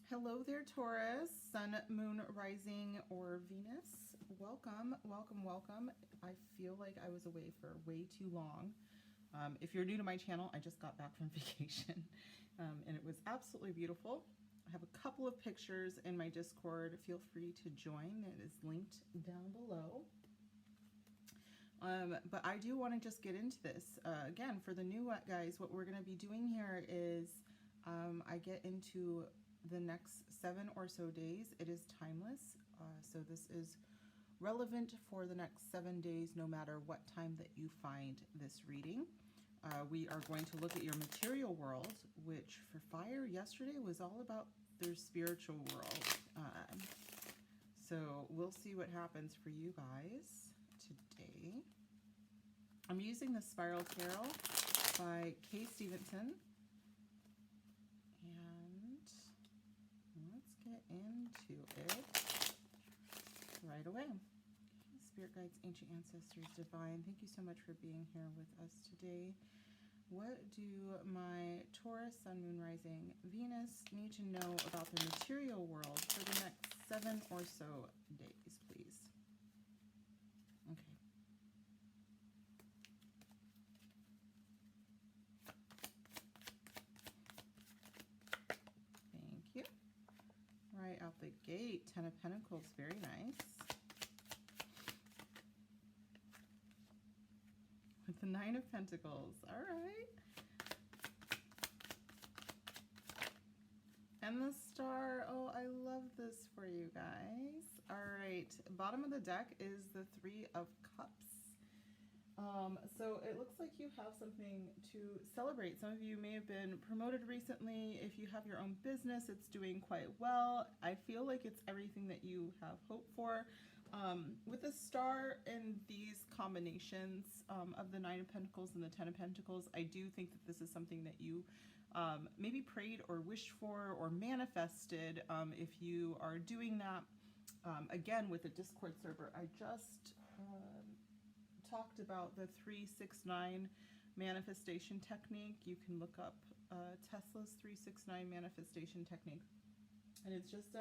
Hello there, Taurus, Sun, Moon, Rising, or Venus. Welcome, welcome, welcome. I feel like I was away for way too long. If you're new to my channel, I just got back from vacation and it was absolutely beautiful. I have a couple of pictures in my Discord. Feel free to join. It is linked down below. But I do want to just get into this. Again, for the new guys, what we're going to be doing here is I get into the next 7 or so days. It is timeless. So this is relevant for the next 7 days, no matter what time that you find this reading. We are going to look at your material world, which for fire yesterday was all about their spiritual world. So we'll see what happens for you guys today. I'm using the Spiral Tarot by Kay Stevenson. And let's get into it right away. Spirit guides, ancient ancestors, divine, thank you so much for being here with us today. What do my Taurus, Sun, Moon, Rising, Venus need to know about their material world for the next 7 or so days, please? Okay. Thank you. Right out the gate, 10 of Pentacles, very nice. With the 9 of Pentacles, all right. And the Star, oh, I love this for you guys. All right, bottom of the deck is the 3 of Cups. So it looks like you have something to celebrate. Some of you may have been promoted recently. If you have your own business, it's doing quite well. I feel like it's everything that you have hoped for. With the Star and these combinations of the 9 of Pentacles and the 10 of Pentacles, I do think that this is something that you maybe prayed or wished for or manifested. If you are doing that, again, with the Discord server, I just talked about the 369 manifestation technique. You can look up Tesla's 369 manifestation technique. And it's just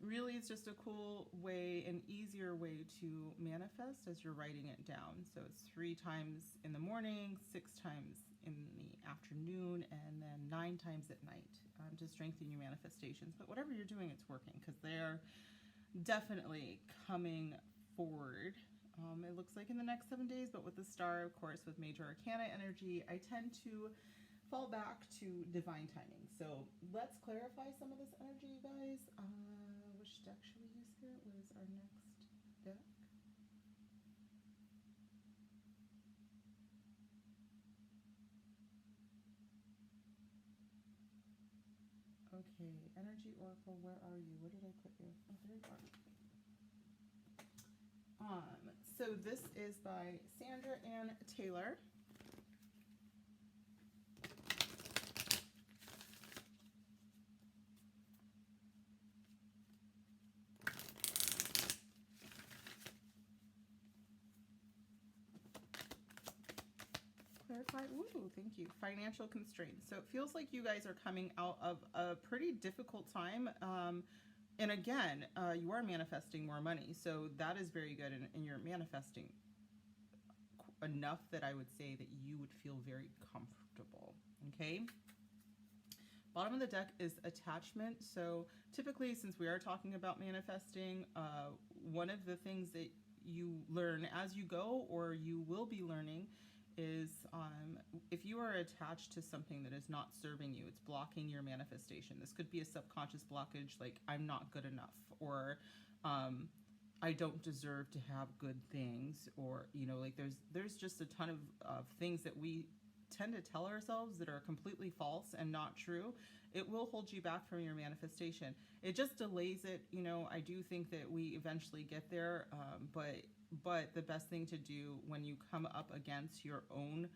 really, it's just a cool way, an easier way to manifest as you're writing it down. So it's 3 times in the morning, 6 times in the afternoon, and then 9 times at night to strengthen your manifestations. But whatever you're doing, it's working because they're definitely coming forward. It looks like in the next 7 days, but with the Star, of course, with major arcana energy, I tend to fall back to divine timing. So let's clarify some of this energy, you guys. Which deck should we use here? What is our next deck? Okay, Energy Oracle, where are you? Where did I put you? Oh, there you are. So this is by Sandra Ann Taylor. Clarify. Ooh, thank you. Financial constraints. So it feels like you guys are coming out of a pretty difficult time. And again, you are manifesting more money. So that is very good. And you're manifesting enough that I would say that you would feel very comfortable. Okay. Bottom of the deck is attachment. So typically, since we are talking about manifesting, one of the things that you learn as you go, or you will be learning, is if you are attached to something that is not serving you, it's blocking your manifestation. This could be a subconscious blockage, like I'm not good enough, or I don't deserve to have good things, or like there's just a ton of things that we tend to tell ourselves that are completely false and not true. It will hold you back from your manifestation. It just delays it. I do think that we eventually get there, but the best thing to do when you come up against your own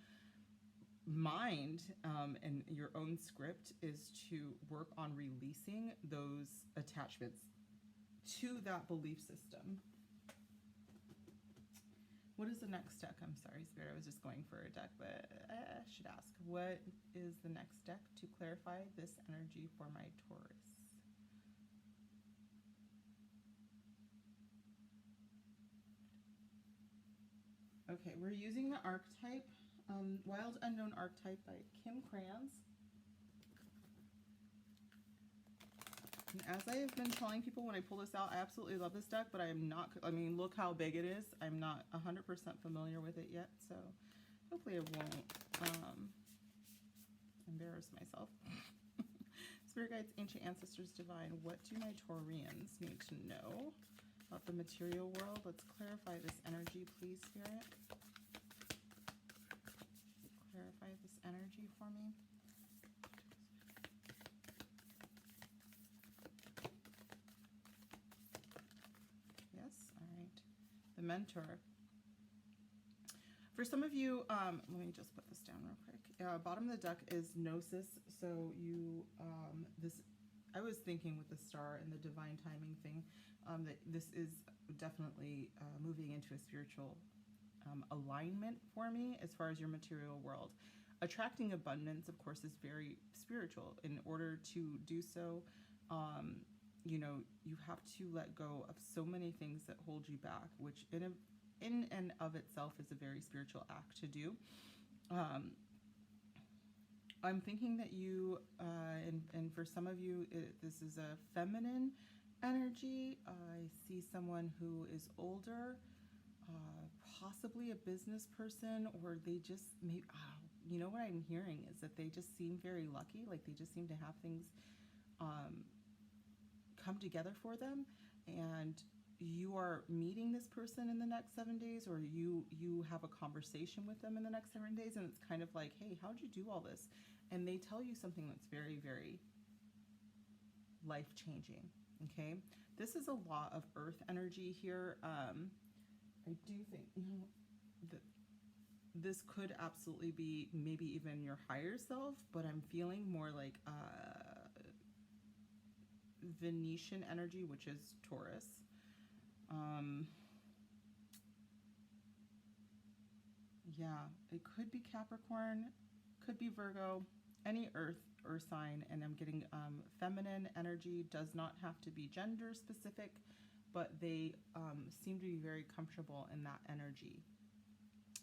mind and your own script is to work on releasing those attachments to that belief system. What is the next deck? I'm sorry, Spirit, I was just going for a deck, but I should ask. What is the next deck to clarify this energy for my Taurus? Okay, we're using the archetype, Wild Unknown Archetype by Kim Krans. And as I have been telling people when I pull this out, I absolutely love this deck, but I am not, I mean, look how big it is. I'm not 100% familiar with it yet, so hopefully I won't embarrass myself. Spirit guides, ancient ancestors, divine, what do my Taurians need to know about the material world? Let's clarify this energy, please, Spirit. Clarify this energy for me. The mentor. For some of you, let me just put this down real quick. Bottom of the deck is Gnosis. So you, I was thinking with the star and the divine timing thing, that this is definitely moving into a spiritual alignment for me as far as your material world. Attracting abundance, of course, is very spiritual. In order to do so, you know, you have to let go of so many things that hold you back, which in and of itself is a very spiritual act to do. I'm thinking that you, and for some of you, this is a feminine energy. I see someone who is older, possibly a business person, or they just, maybe, you know what I'm hearing is that they just seem very lucky, like they just seem to have things come together for them, and you are meeting this person in the next 7 days, or you have a conversation with them in the next 7 days, and it's kind of like, hey, how'd you do all this? And they tell you something that's very, very life-changing. Okay, this is a lot of earth energy here. I do think, you know, that this could absolutely be maybe even your higher self, but I'm feeling more like Venetian energy, which is Taurus. Yeah, it could be Capricorn, could be Virgo, any earth or sign, and I'm getting feminine energy. Does not have to be gender specific, but they seem to be very comfortable in that energy,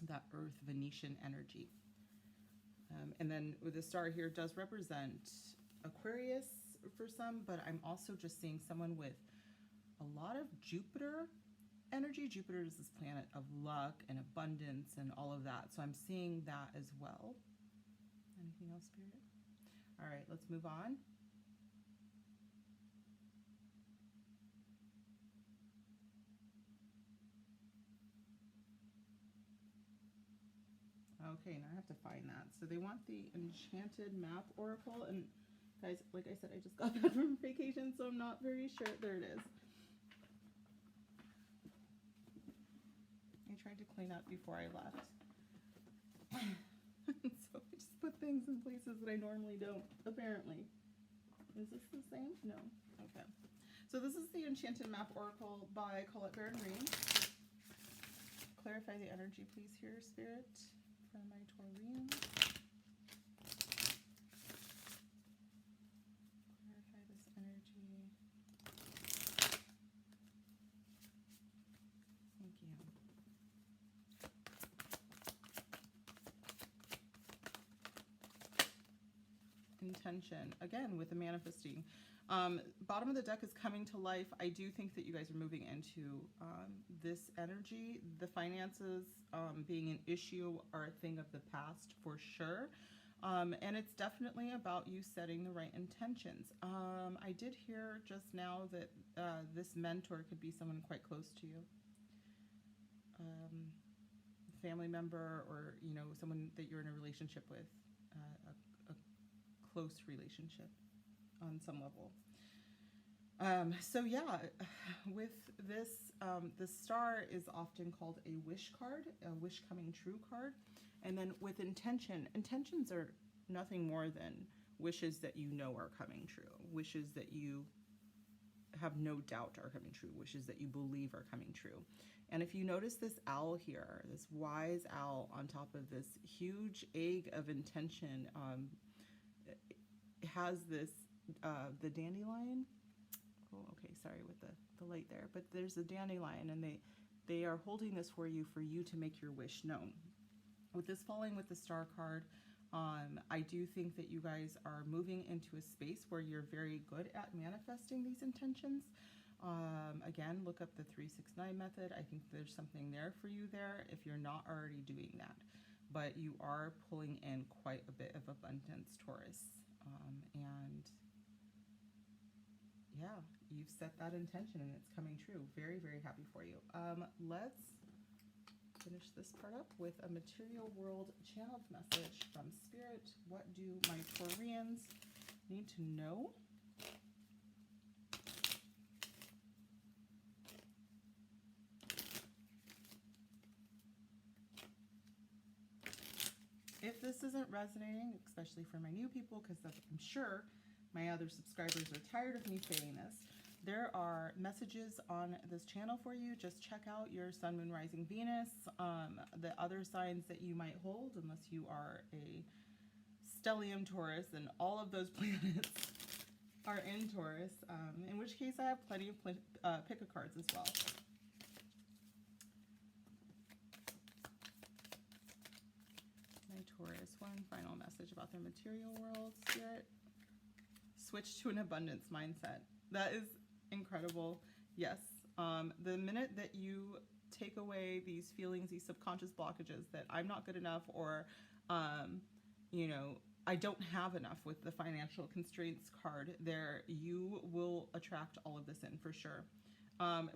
that earth Venetian energy. And then with the star here does represent Aquarius for some, but I'm also just seeing someone with a lot of Jupiter energy. Jupiter is this planet of luck and abundance and all of that. So I'm seeing that as well. Anything else, Spirit? All right, let's move on. Okay, now I have to find that. So they want the Enchanted Map Oracle. And guys, like I said, I just got back from vacation, so I'm not very sure. There it is. I tried to clean up before I left. So I just put things in places that I normally don't, apparently. Is this the same? No. Okay. So this is the Enchanted Map Oracle by Colette Baron Reed. Clarify the energy, please, here, Spirit, for my Taurians. Clarify this energy. Thank you. Intention, again, with the manifesting. Bottom of the deck is coming to life. I do think that you guys are moving into this energy. The finances being an issue are a thing of the past for sure. And it's definitely about you setting the right intentions. I did hear just now that this mentor could be someone quite close to you. Family member, or, you know, someone that you're in a relationship with, a close relationship on some level. So yeah, with this, the star is often called a wish card, a wish coming true card. And then with intention, intentions are nothing more than wishes that you know are coming true, wishes that you have no doubt are coming true, wishes that you believe are coming true. And if you notice this owl here, this wise owl on top of this huge egg of intention, it has this, the dandelion. Oh, okay, sorry with the light there, but there's a dandelion, and they are holding this for you to make your wish known. With this falling with the star card, I do think that you guys are moving into a space where you're very good at manifesting these intentions. Again, look up the 369 method. I think there's something there for you there if you're not already doing that. But you are pulling in quite a bit of abundance, Taurus. And yeah, you've set that intention and it's coming true. Very, very happy for you. Let's finish this part up with a material world channeled message from Spirit. What do my Taurians need to know? If this isn't resonating, especially for my new people, because I'm sure my other subscribers are tired of me saying this, there are messages on this channel for you. Just check out your Sun, Moon, Rising, Venus, the other signs that you might hold, unless you are a stellium Taurus, and all of those planets are in Taurus, in which case I have plenty of pick-a-cards as well. Taurus, one final message about their material world, Spirit. Switch to an abundance mindset. That is incredible. Yes. The minute that you take away these feelings, these subconscious blockages that I'm not good enough, or, you know, I don't have enough with the financial constraints card there, you will attract all of this in for sure.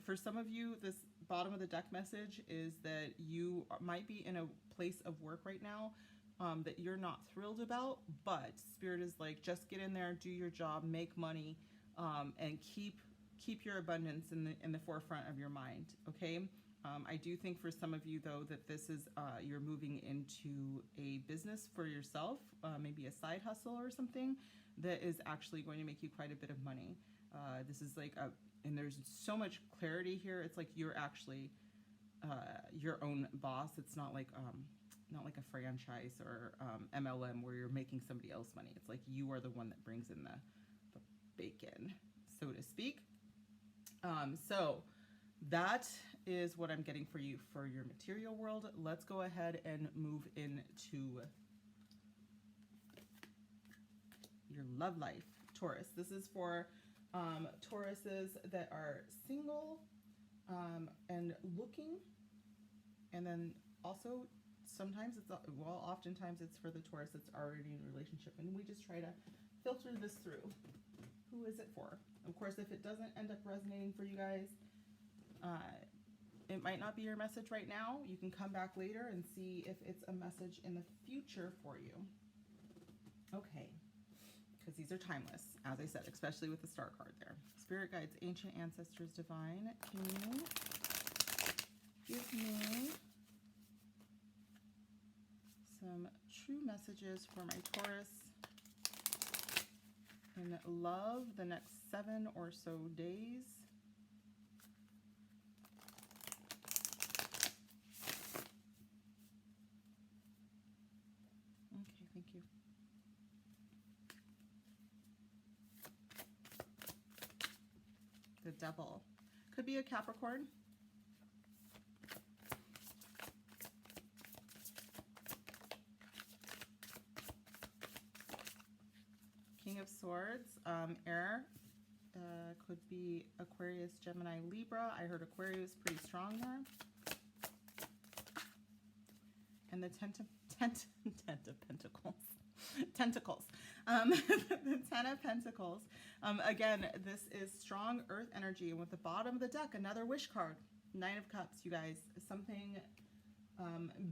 For some of you, this bottom of the deck message is that you might be in a place of work right now that you're not thrilled about, but Spirit is like, just get in there, do your job, make money, and keep your abundance in the forefront of your mind. Okay. I do think for some of you though that this is you're moving into a business for yourself, maybe a side hustle or something that is actually going to make you quite a bit of money. This is like and there's so much clarity here. It's like you're actually your own boss. It's not like a franchise or MLM where you're making somebody else money. It's like you are the one that brings in the bacon, so to speak. So that is what I'm getting for you for your material world. Let's go ahead and move into your love life, Taurus. This is for Tauruses that are single and looking, and then also sometimes it's, well, oftentimes it's for the Taurus that's already in a relationship, and we just try to filter this through. Who is it for? Of course, if it doesn't end up resonating for you guys, it might not be your message right now. You can come back later and see if it's a message in the future for you. Okay, because these are timeless, as I said, especially with the star card there. Spirit guides, ancient ancestors, divine, can you give me some true messages for my Taurus in love the next 7 or so days? Okay, thank you. The Devil. Could be a Capricorn. King of Swords, air, could be Aquarius, Gemini, Libra. I heard Aquarius pretty strong there. And the Ten of Pentacles. Tentacles. The Ten of Pentacles. Again, this is strong earth energy. And with the bottom of the deck, another wish card. 9 of Cups, you guys. Something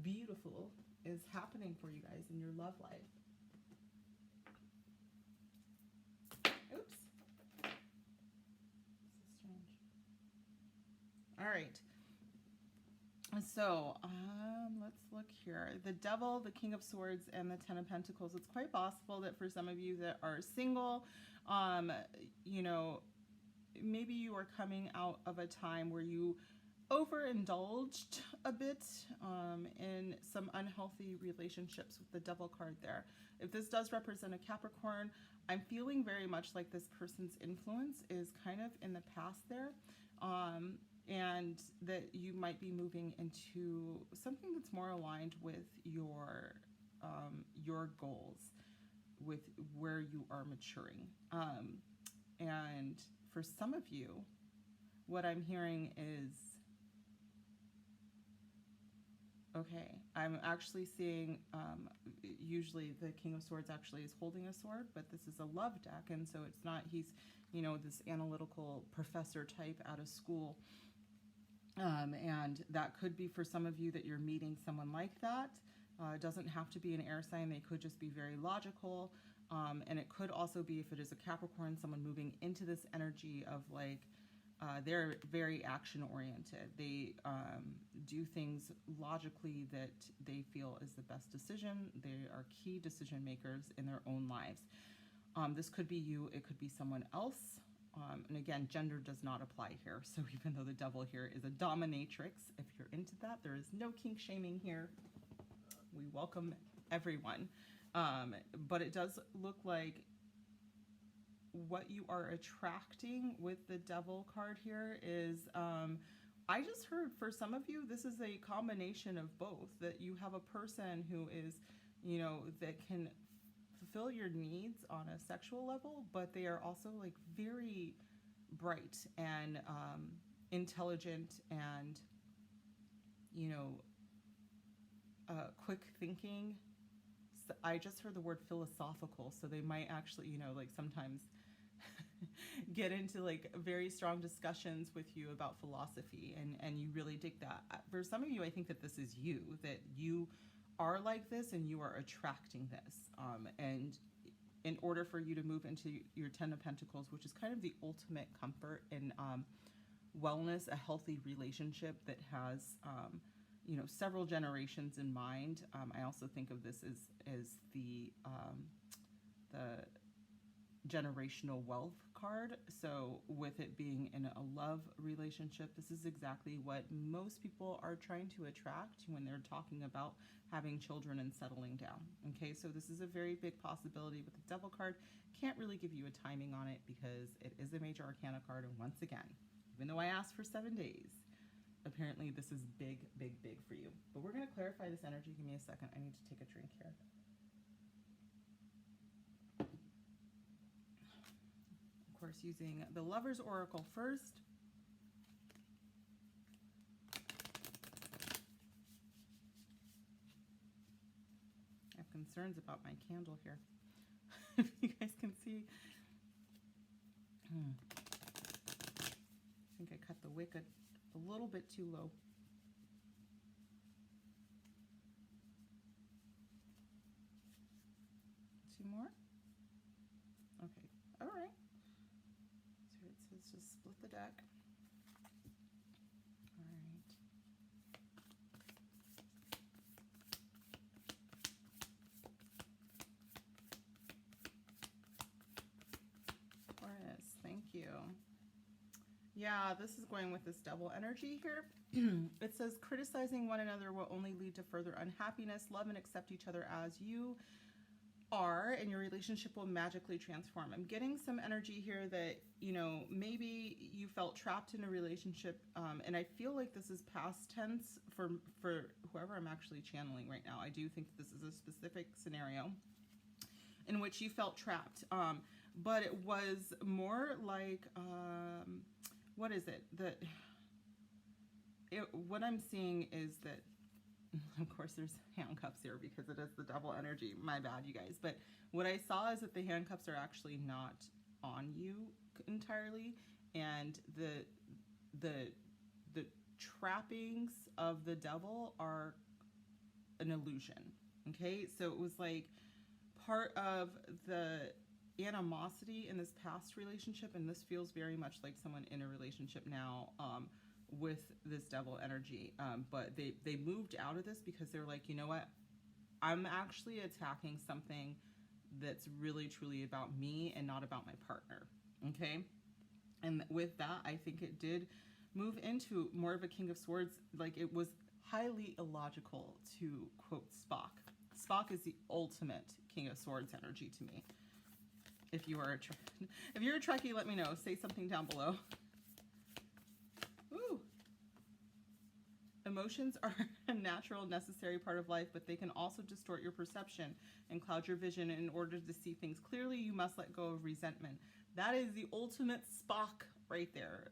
beautiful is happening for you guys in your love life. Oops. This is strange. All right. So let's look here. The Devil, the King of Swords, and the Ten of Pentacles. It's quite possible that for some of you that are single, you know, maybe you are coming out of a time where you overindulged a bit in some unhealthy relationships with the Devil card there. If this does represent a Capricorn, I'm feeling very much like this person's influence is kind of in the past there, and that you might be moving into something that's more aligned with your goals, with where you are maturing. And for some of you, what I'm hearing is, okay, I'm actually seeing, usually the King of Swords actually is holding a sword, but this is a love deck, and so it's not, he's, you know, this analytical professor type out of school. And that could be for some of you that you're meeting someone like that. It doesn't have to be an air sign. They could just be very logical. And it could also be, if it is a Capricorn, someone moving into this energy of like, they're very action oriented. They do things logically that they feel is the best decision. They are key decision makers in their own lives. This could be you. It could be someone else. And again, gender does not apply here. So even though the Devil here is a dominatrix, if you're into that, there is no kink shaming here. We welcome everyone. But it does look like what you are attracting with the Devil card here is, I just heard for some of you, this is a combination of both, that you have a person who is, you know, that can fulfill your needs on a sexual level, but they are also like very bright and intelligent and, you know, quick thinking. So I just heard the word philosophical, so they might actually, you know, like sometimes get into like very strong discussions with you about philosophy, and you really dig that. For some of you, I think that this is you, that you are like this and you are attracting this. And in order for you to move into your Ten of Pentacles, which is kind of the ultimate comfort and wellness, a healthy relationship that has, you know, several generations in mind. I also think of this as the generational wealth card. So with it being in a love relationship, this is exactly what most people are trying to attract when they're talking about having children and settling down. Okay, so this is a very big possibility with the Devil card. Can't really give you a timing on it because it is a major arcana card, and once again, even though I asked for 7 days, apparently this is big, big, big for you. But we're going to clarify this energy. Give me a second. I need to take a drink here. Of course, using the Lover's Oracle first. I have concerns about my candle here. If you guys can see. I think I cut the wick a little bit too low. Two more? Okay, all right. So it says just split the deck. All right. Taurus, thank you. Yeah, this is going with this Devil energy here. It says criticizing one another will only lead to further unhappiness. Love and accept each other as you are, and your relationship will magically transform. I'm getting some energy here that, you know, maybe you felt trapped in a relationship, and I feel like this is past tense for whoever I'm actually channeling right now. I do think this is a specific scenario in which you felt trapped, but it was more like, what is it? What I'm seeing is that, of course, there's handcuffs here because it is the Devil energy. My bad, you guys. But what I saw is that the handcuffs are actually not on you entirely, and the trappings of the Devil are an illusion. Okay, so it was like part of the animosity in this past relationship, and this feels very much like someone in a relationship now with this Devil energy, but they moved out of this because they're like, you know what, I'm actually attacking something that's really truly about me and not about my partner. Okay, And with that, I think it did move into more of a King of Swords. Like, it was highly illogical, to quote Spock. Spock is the ultimate King of Swords energy to me. If you are if you're a Trekkie, let me know. Say something down below. Ooh. Emotions are a natural, necessary part of life, but they can also distort your perception and cloud your vision. In order to see things clearly, you must let go of resentment. That is the ultimate Spock right there.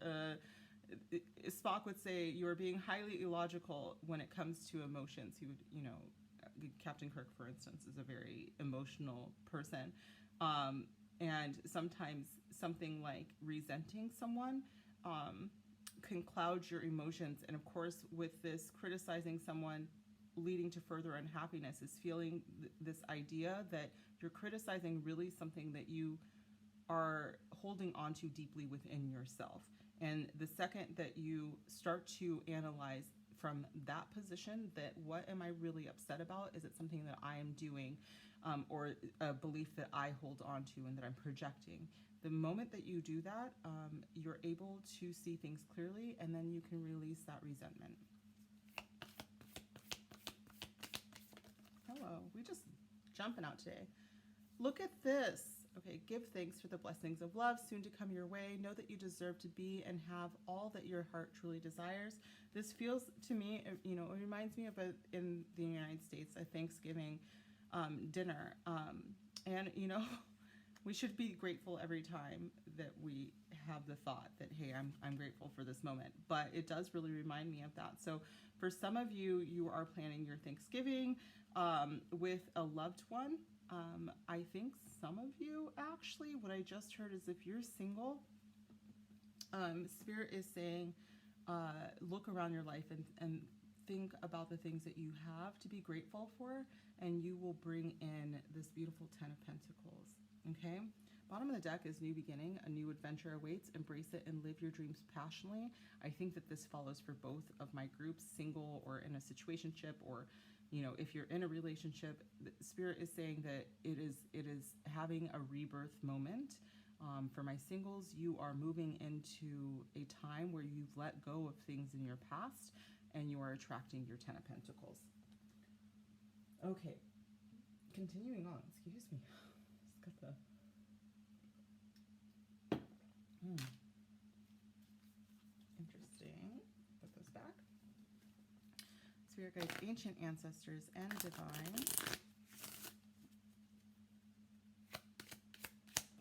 Spock would say you are being highly illogical when it comes to emotions. He would, you know, Captain Kirk, for instance, is a very emotional person. And sometimes something like resenting someone can cloud your emotions. And of course, with this, criticizing someone leading to further unhappiness is feeling this idea that you're criticizing really something that you are holding on to deeply within yourself. And the second that you start to analyze from that position, that what am I really upset about? Is it something that I am doing, or a belief that I hold on to and that I'm projecting? The moment that you do that, you're able to see things clearly, and then you can release that resentment. Hello, we just jumping out today. Look at this. Okay, give thanks for the blessings of love soon to come your way. Know that you deserve to be and have all that your heart truly desires. This feels to me, you know, it reminds me of in the United States, a Thanksgiving dinner. And, you know, we should be grateful every time that we have the thought that, hey, I'm grateful for this moment. But it does really remind me of that. So for some of you, you are planning your Thanksgiving with a loved one. I think some of you, actually, what I just heard is if you're single, Spirit is saying, look around your life and think about the things that you have to be grateful for, and you will bring in this beautiful 10 of Pentacles, okay? Bottom of the deck is new beginning, a new adventure awaits. Embrace it and live your dreams passionately. I think that this follows for both of my groups, single or in a situationship, or you know, if you're in a relationship. Spirit is saying that it is having a rebirth moment. For my singles, you are moving into a time where you've let go of things in your past and you are attracting your 10 of Pentacles. Okay, continuing on. Excuse me. Just got the... Interesting. Put those back. Spirit guides, ancient ancestors, and divine.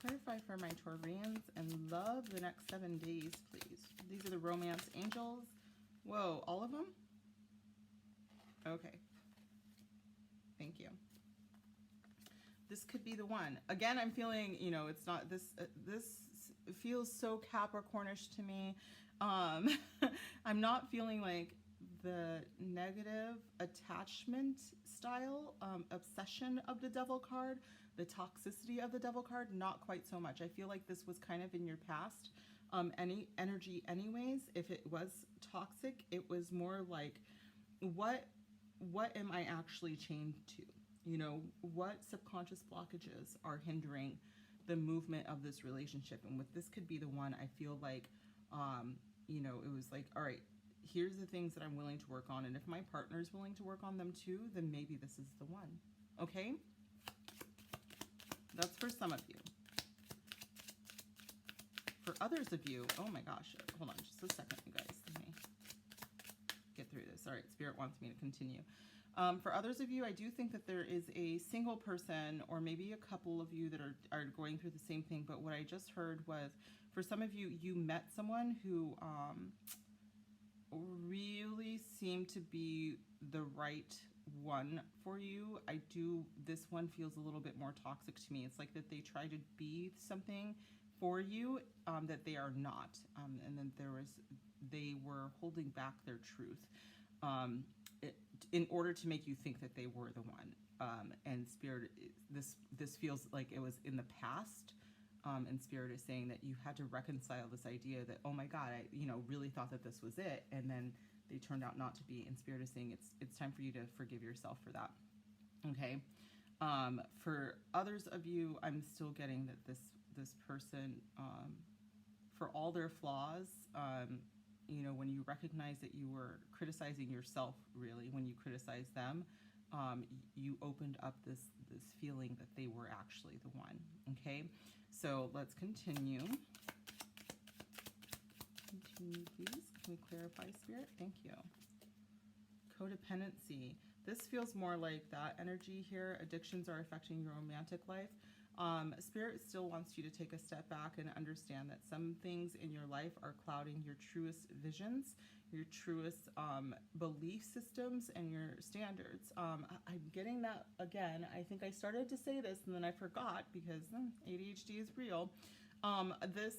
Clarify for my Taurians and love the next 7 days, please. These are the romance angels. Whoa, all of them? Okay. Thank you. This could be the one. Again, I'm feeling, you know, it's not this. This feels so Capricornish to me. I'm not feeling like the negative attachment style, obsession of the Devil card, the toxicity of the Devil card, not quite so much. I feel like this was kind of in your past any energy anyways. If it was toxic, it was more like, what am I actually chained to? You know, what subconscious blockages are hindering the movement of this relationship? And with this could be the one. I feel like, you know, it was like, all right, here's the things that I'm willing to work on. And if my partner's willing to work on them too, then maybe this is the one. Okay? That's for some of you. For others of you, oh my gosh, hold on just a second, you guys. Let me get through this. All right, Spirit wants me to continue. For others of you, I do think that there is a single person, or maybe a couple of you that are going through the same thing. But what I just heard was, for some of you, you met someone who really seemed to be the right one for you. This one feels a little bit more toxic to me. It's like that they try to be something for you that they are not, and then they were holding back their truth in order to make you think that they were the one. And Spirit, this feels like it was in the past. And Spirit is saying that you had to reconcile this idea that, oh my God, I really thought that this was it, and then they turned out not to be. And Spirit is saying it's time for you to forgive yourself for that. Okay. For others of you, I'm still getting that this person for all their flaws, you know, when you recognize that you were criticizing yourself, really, when you criticized them, you opened up this feeling that they were actually the one. Okay, so let's continue. Continue, please. Can we clarify, Spirit? Thank you. Codependency. This feels more like that energy here. Addictions are affecting your romantic life. Spirit still wants you to take a step back and understand that some things in your life are clouding your truest visions, your truest belief systems, and your standards. I'm getting that again. I think I started to say this and then I forgot because ADHD is real. This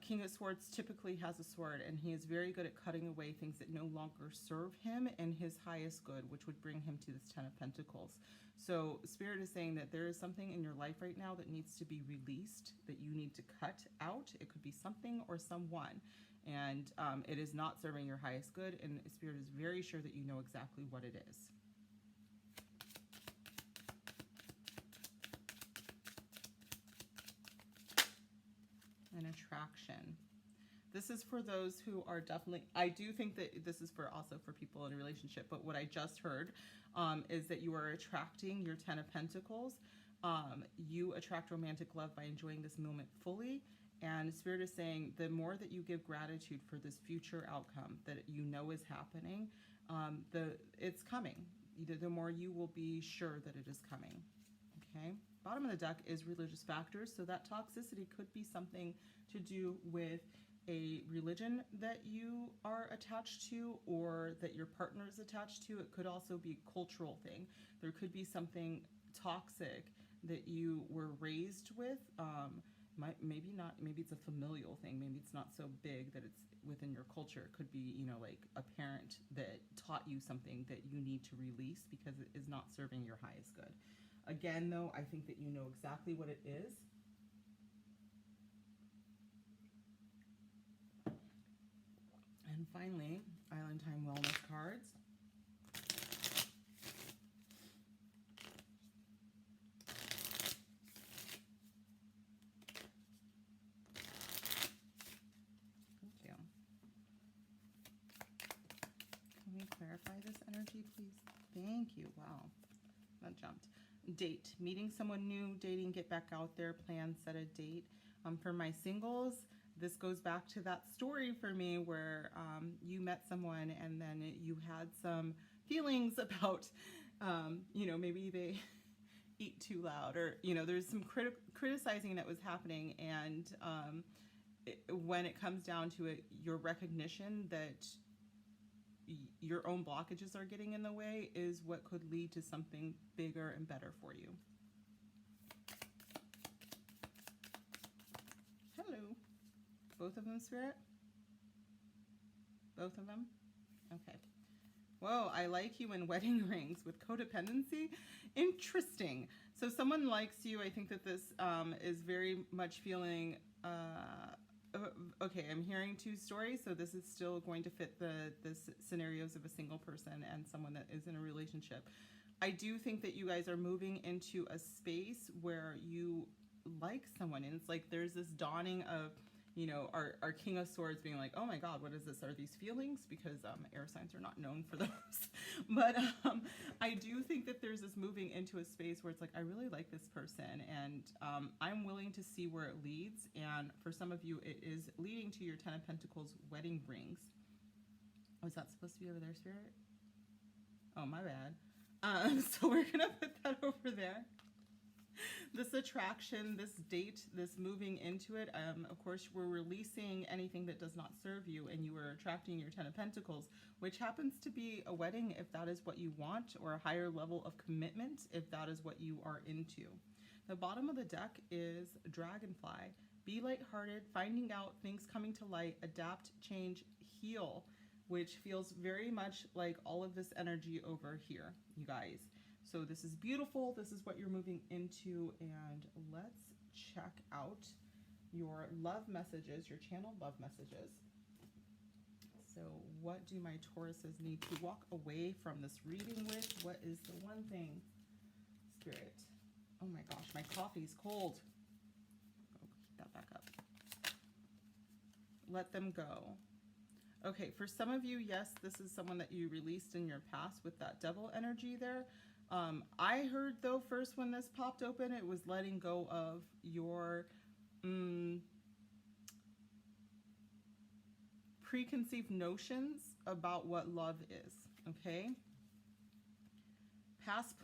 King of Swords typically has a sword, and he is very good at cutting away things that no longer serve him and his highest good, which would bring him to this Ten of Pentacles. So Spirit is saying that there is something in your life right now that needs to be released, that you need to cut out. It could be something or someone, and it is not serving your highest good, and Spirit is very sure that you know exactly what it is. And attraction. This is for those who are definitely, I do think that this is for also for people in a relationship, but what I just heard is that you are attracting your Ten of Pentacles. You attract romantic love by enjoying this moment fully. And Spirit is saying the more that you give gratitude for this future outcome that you know is happening, it's coming. The more you will be sure that it is coming. Okay. Bottom of the deck is religious factors. So that toxicity could be something to do with a religion that you are attached to or that your partner is attached to. It could also be a cultural thing. There could be something toxic that you were raised with. Maybe not, maybe it's a familial thing. Maybe it's not so big that it's within your culture. It could be, you know, like a parent that taught you something that you need to release because it is not serving your highest good. Again, though, I think that you know exactly what it is. And finally, Island Time Wellness cards. Thank you. Can we clarify this energy, please? Thank you. Wow. That jumped. Date. Meeting someone new, dating, get back out there, plan, set a date. For my singles, this goes back to that story for me where you met someone and then you had some feelings about, you know, maybe they eat too loud or, you know, there's some criticizing that was happening. And when it comes down to it, your recognition that your own blockages are getting in the way is what could lead to something bigger and better for you. Hello. Both of them, Spirit? Both of them? Okay. Whoa, I like you in wedding rings with codependency. Interesting. So someone likes you. I think that this is very much feeling... okay, I'm hearing two stories, so this is still going to fit the scenarios of a single person and someone that is in a relationship. I do think that you guys are moving into a space where you like someone, and it's like there's this dawning of, you know, our King of Swords being like, oh my God, what is this? Are these feelings? Because air signs are not known for those. But I do think that there's this moving into a space where it's like, I really like this person, and I'm willing to see where it leads. And for some of you, it is leading to your Ten of Pentacles wedding rings. Oh, is that supposed to be over there, Spirit? Oh, my bad. So we're going to put that over there. This attraction, this date, this moving into it, of course, we're releasing anything that does not serve you, and you are attracting your Ten of Pentacles, which happens to be a wedding if that is what you want, or a higher level of commitment if that is what you are into. The bottom of the deck is Dragonfly. Be lighthearted, finding out things coming to light, adapt, change, heal, which feels very much like all of this energy over here, you guys. So this is beautiful. This is what you're moving into. And let's check out your love messages, your channeled love messages. So what do my Tauruses need to walk away from this reading with? What is the one thing, Spirit? Oh my gosh, my coffee's cold. Oh, heat that back up. let them go. Okay, for some of you, yes, this is someone that you released in your past with that devil energy there. I heard, though, first when this popped open, it was letting go of your preconceived notions about what love is, okay? Past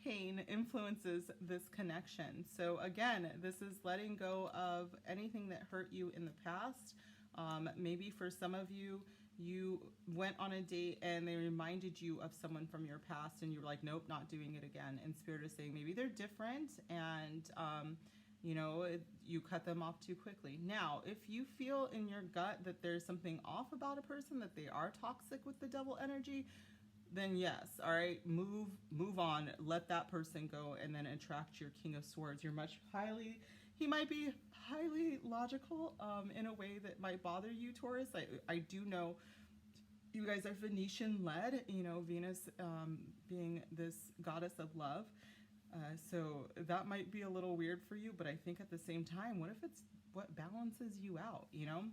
pain influences this connection. So again, this is letting go of anything that hurt you in the past. Maybe for some of you, you went on a date and they reminded you of someone from your past and you were like, nope, not doing it again. And Spirit is saying maybe they're different and, you know, you cut them off too quickly. Now, if you feel in your gut that there's something off about a person, that they are toxic with the devil energy, then yes, all right, move on, let that person go, and then attract your King of Swords. He might be highly logical in a way that might bother you, Taurus. I do know you guys are Venetian led, you know, Venus being this goddess of love. So that might be a little weird for you, but I think at the same time, what if it's what balances you out, you know?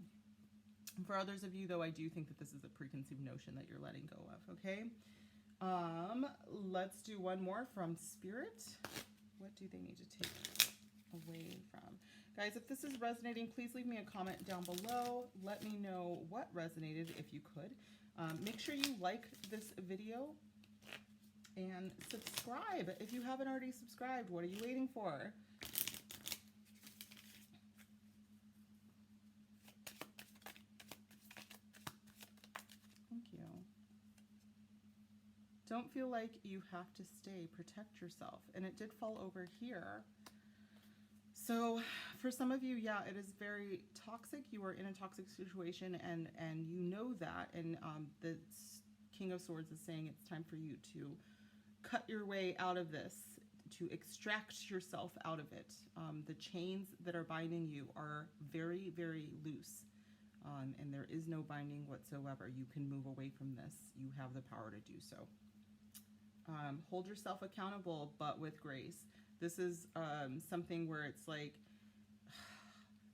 For others of you, though, I do think that this is a preconceived notion that you're letting go of, okay? Let's do one more from Spirit. What do they need to take away from? Guys, if this is resonating, please leave me a comment down below. Let me know what resonated if you could. Make sure you like this video and subscribe. If you haven't already subscribed, what are you waiting for? Don't feel like you have to stay. Protect yourself. And it did fall over here. So for some of you, yeah, it is very toxic. You are in a toxic situation and you know that. And the King of Swords is saying it's time for you to cut your way out of this, to extract yourself out of it. The chains that are binding you are very, very loose. And there is no binding whatsoever. You can move away from this. You have the power to do so. Hold yourself accountable, but with grace. This is something where it's like,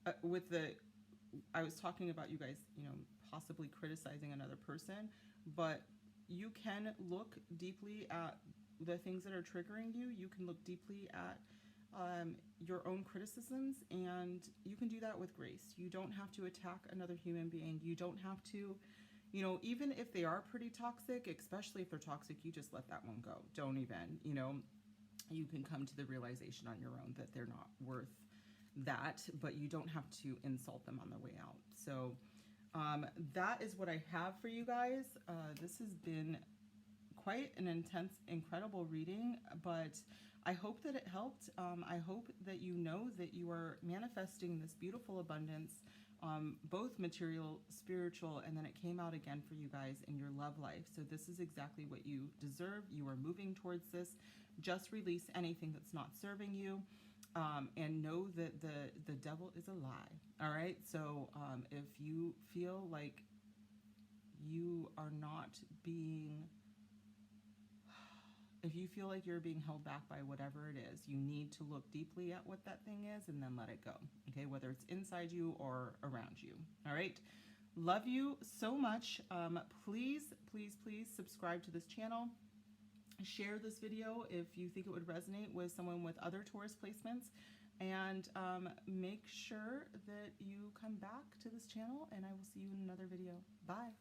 I was talking about you guys, you know, possibly criticizing another person, but you can look deeply at the things that are triggering you. You can look deeply at your own criticisms, and you can do that with grace. You don't have to attack another human being. You don't have to, you know, even if they are pretty toxic, especially if they're toxic, you just let that one go. Don't even, you know, you can come to the realization on your own that they're not worth that, but you don't have to insult them on their way out. So that is what I have for you guys. This has been quite an intense, incredible reading, but I hope that it helped. I hope that you know that you are manifesting this beautiful abundance, both material, spiritual, and then it came out again for you guys in your love life. So this is exactly what you deserve. You are moving towards this. Just release anything that's not serving you, and know that the devil is a lie. All right. So if you feel like you are not being, if you feel like you're being held back by whatever it is, you need to look deeply at what that thing is and then let it go. Okay, whether it's inside you or around you. All right. Love you so much. Please, please, please subscribe to this channel. Share this video if you think it would resonate with someone with other Taurus placements. And make sure that you come back to this channel, and I will see you in another video. Bye.